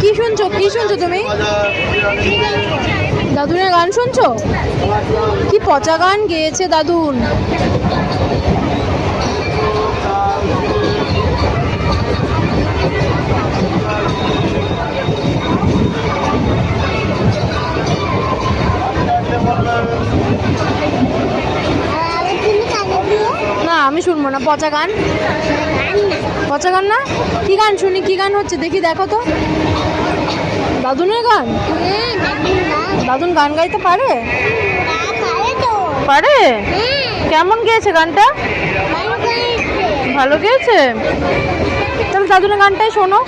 কি শুনছো তুমি? দাদুনের গান শুনছো? কি পচা গান গেয়েছে দাদুন। না আমি শুনবো না, পচা গান না। কি গান শুনি? কি গান হচ্ছে দেখি, দেখো তো। দাদুনের গান? দাদুন গান গাইতে পারে? পারে? কেমন গেয়েছে গানটা? ভালো গেয়েছে। তাহলে দাদুনের গানটাই শোনো।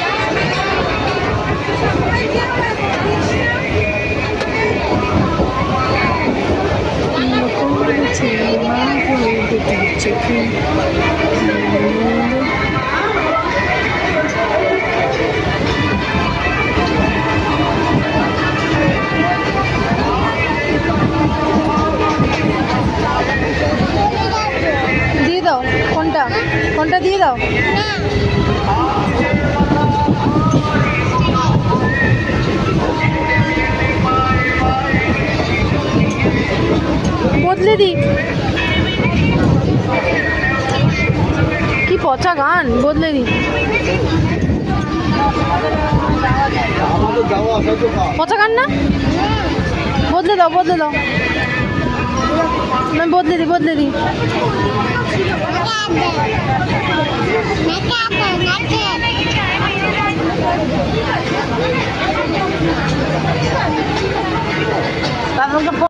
দিয়ে দাও। কোনটা দিয়ে দাও। বদলে দি। কি পচা গান, বদলে দি। পচা গান না, বদলে দাও। আমি বদলে দি। তারপর